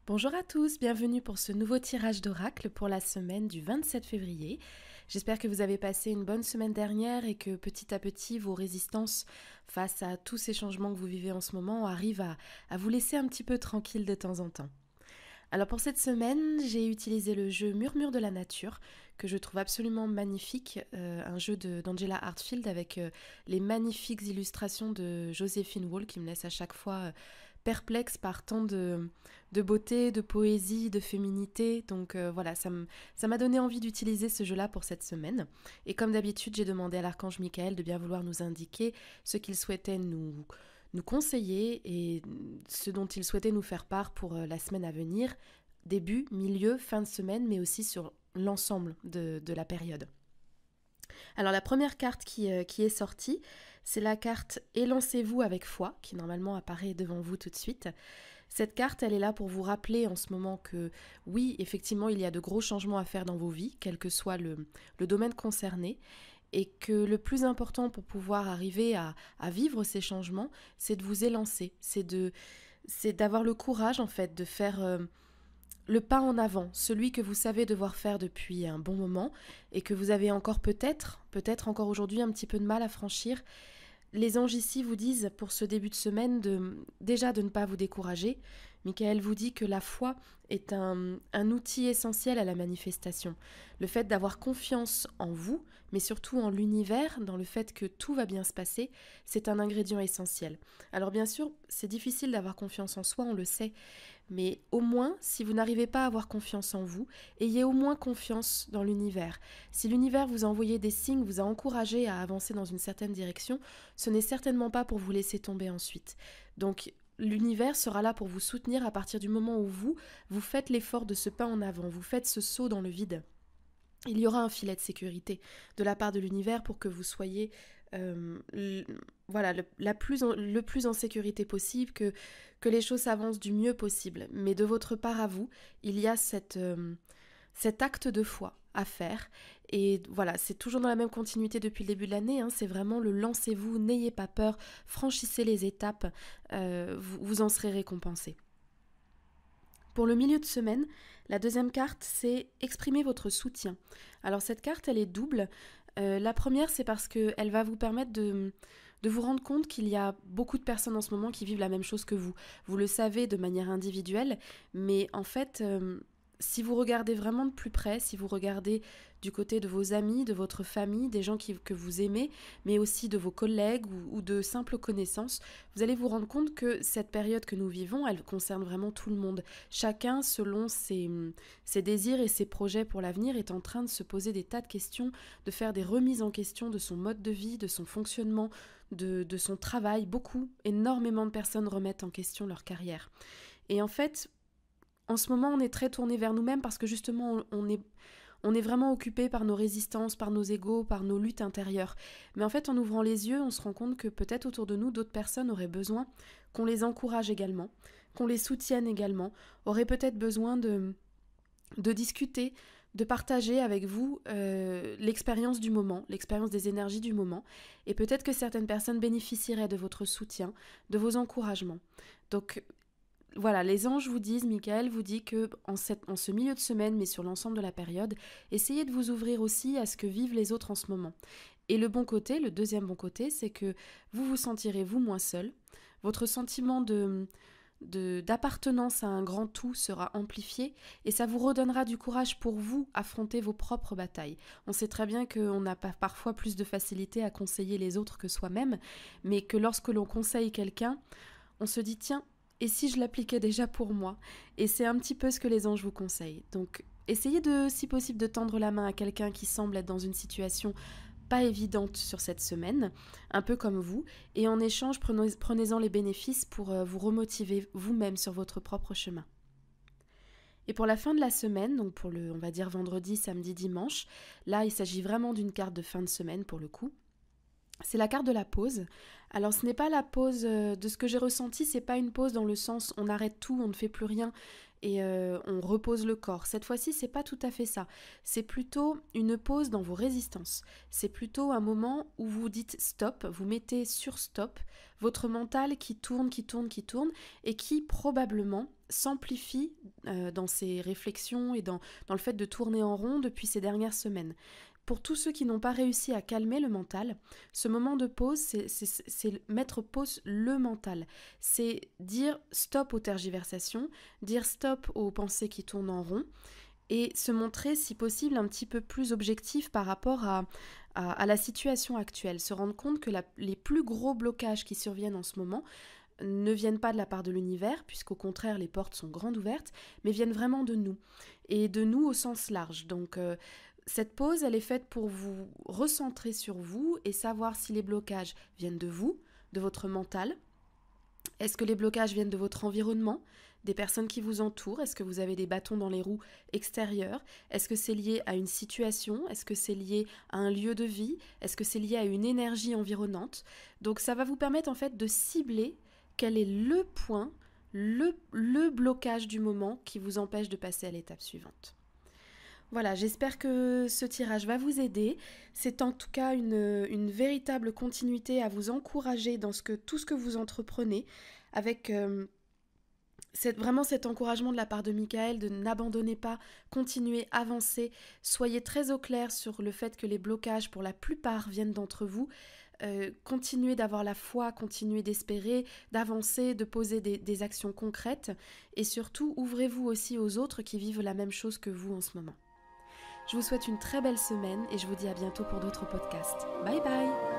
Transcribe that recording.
Bonjour à tous, bienvenue pour ce nouveau tirage d'oracle pour la semaine du 27 février. J'espère que vous avez passé une bonne semaine dernière et que petit à petit vos résistances face à tous ces changements que vous vivez en ce moment arrivent à vous laisser un petit peu tranquille de temps en temps. Alors pour cette semaine, j'ai utilisé le jeu Murmure de la nature, que je trouve absolument magnifique, un jeu d'Angela Hartfield avec les magnifiques illustrations de Joséphine Wall qui me laissent à chaque fois perplexe par tant de beauté, de poésie, de féminité. Donc voilà, ça m'a donné envie d'utiliser ce jeu-là pour cette semaine. Et comme d'habitude, j'ai demandé à l'archange Michael de bien vouloir nous indiquer ce qu'il souhaitait nous conseiller et ce dont il souhaitait nous faire part pour la semaine à venir, début, milieu, fin de semaine, mais aussi sur l'ensemble de la période. Alors la première carte qui est sortie, c'est la carte Élancez-vous avec foi, qui normalement apparaît devant vous tout de suite. Cette carte, elle est là pour vous rappeler en ce moment que oui, effectivement, il y a de gros changements à faire dans vos vies, quel que soit le domaine concerné, et que le plus important pour pouvoir arriver à vivre ces changements, c'est de vous élancer, c'est d'avoir le courage en fait de faire le pas en avant, celui que vous savez devoir faire depuis un bon moment et que vous avez encore peut-être encore aujourd'hui un petit peu de mal à franchir. Les anges ici vous disent pour ce début de semaine déjà de ne pas vous décourager. Michael vous dit que la foi est un outil essentiel à la manifestation. Le fait d'avoir confiance en vous, mais surtout en l'univers, dans le fait que tout va bien se passer, c'est un ingrédient essentiel. Alors bien sûr, c'est difficile d'avoir confiance en soi, on le sait, mais au moins, si vous n'arrivez pas à avoir confiance en vous, ayez au moins confiance dans l'univers. Si l'univers vous a envoyé des signes, vous a encouragé à avancer dans une certaine direction, ce n'est certainement pas pour vous laisser tomber ensuite. Donc, l'univers sera là pour vous soutenir à partir du moment où vous faites l'effort de ce pas en avant, vous faites ce saut dans le vide. Il y aura un filet de sécurité de la part de l'univers pour que vous soyez le plus en sécurité possible, que les choses s'avancent du mieux possible. Mais de votre part à vous, il y a cet acte de foi à faire. Et voilà, c'est toujours dans la même continuité depuis le début de l'année, hein, c'est vraiment le lancez-vous, n'ayez pas peur, franchissez les étapes, vous en serez récompensé. Pour le milieu de semaine, la deuxième carte, c'est exprimer votre soutien. Alors cette carte, elle est double. La première, c'est parce qu'elle va vous permettre de vous rendre compte qu'il y a beaucoup de personnes en ce moment qui vivent la même chose que vous. Vous le savez de manière individuelle, mais en fait, si vous regardez vraiment de plus près, si vous regardez du côté de vos amis, de votre famille, des gens que vous aimez, mais aussi de vos collègues ou de simples connaissances, vous allez vous rendre compte que cette période que nous vivons, elle concerne vraiment tout le monde. Chacun, selon ses désirs et ses projets pour l'avenir, est en train de se poser des tas de questions, de faire des remises en question de son mode de vie, de son fonctionnement, de son travail. Énormément de personnes remettent en question leur carrière. Et en fait, en ce moment, on est très tourné vers nous-mêmes parce que justement, on est vraiment occupé par nos résistances, par nos égos, par nos luttes intérieures. Mais en fait, en ouvrant les yeux, on se rend compte que peut-être autour de nous, d'autres personnes auraient besoin qu'on les encourage également, qu'on les soutienne également, auraient peut-être besoin de discuter, de partager avec vous l'expérience du moment, l'expérience des énergies du moment. Et peut-être que certaines personnes bénéficieraient de votre soutien, de vos encouragements. Donc, voilà, les anges vous disent, Michael vous dit que en ce milieu de semaine, mais sur l'ensemble de la période, essayez de vous ouvrir aussi à ce que vivent les autres en ce moment. Et le bon côté, le deuxième bon côté, c'est que vous vous sentirez vous moins seul. Votre sentiment d'appartenance à un grand tout sera amplifié et ça vous redonnera du courage pour vous affronter vos propres batailles. On sait très bien qu'on a parfois plus de facilité à conseiller les autres que soi-même, mais que lorsque l'on conseille quelqu'un, on se dit tiens, et si je l'appliquais déjà pour moi? Et c'est un petit peu ce que les anges vous conseillent. Donc, essayez si possible, de tendre la main à quelqu'un qui semble être dans une situation pas évidente sur cette semaine, un peu comme vous, et en échange, prenez-en les bénéfices pour vous remotiver vous-même sur votre propre chemin. Et pour la fin de la semaine, donc pour on va dire vendredi, samedi, dimanche, là, il s'agit vraiment d'une carte de fin de semaine pour le coup. C'est la carte de la pause. Alors ce n'est pas la pause de ce que j'ai ressenti, c'est pas une pause dans le sens on arrête tout, on ne fait plus rien et on repose le corps. Cette fois-ci, c'est pas tout à fait ça. C'est plutôt une pause dans vos résistances. C'est plutôt un moment où vous dites stop, vous mettez sur stop votre mental qui tourne, qui tourne, qui tourne et qui probablement s'amplifie dans ses réflexions et dans le fait de tourner en rond depuis ces dernières semaines. Pour tous ceux qui n'ont pas réussi à calmer le mental, ce moment de pause, c'est mettre pause le mental. C'est dire stop aux tergiversations, dire stop aux pensées qui tournent en rond et se montrer, si possible, un petit peu plus objectif par rapport à la situation actuelle. Se rendre compte que les plus gros blocages qui surviennent en ce moment ne viennent pas de la part de l'univers, puisqu'au contraire les portes sont grandes ouvertes, mais viennent vraiment de nous, et de nous au sens large. Donc cette pause, elle est faite pour vous recentrer sur vous et savoir si les blocages viennent de vous, de votre mental. Est-ce que les blocages viennent de votre environnement, des personnes qui vous entourent? Est-ce que vous avez des bâtons dans les roues extérieurs? Est-ce que c'est lié à une situation? Est-ce que c'est lié à un lieu de vie? Est-ce que c'est lié à une énergie environnante? Donc ça va vous permettre en fait de cibler quel est le point, le blocage du moment qui vous empêche de passer à l'étape suivante. Voilà, j'espère que ce tirage va vous aider. C'est en tout cas une véritable continuité à vous encourager dans tout ce que vous entreprenez, avec vraiment cet encouragement de la part de Michael de n'abandonnez pas, continuez, avancez, soyez très au clair sur le fait que les blocages pour la plupart viennent d'entre vous. Continuez d'avoir la foi, continuez d'espérer, d'avancer, de poser des actions concrètes et surtout ouvrez-vous aussi aux autres qui vivent la même chose que vous en ce moment. Je vous souhaite une très belle semaine et je vous dis à bientôt pour d'autres podcasts. Bye bye!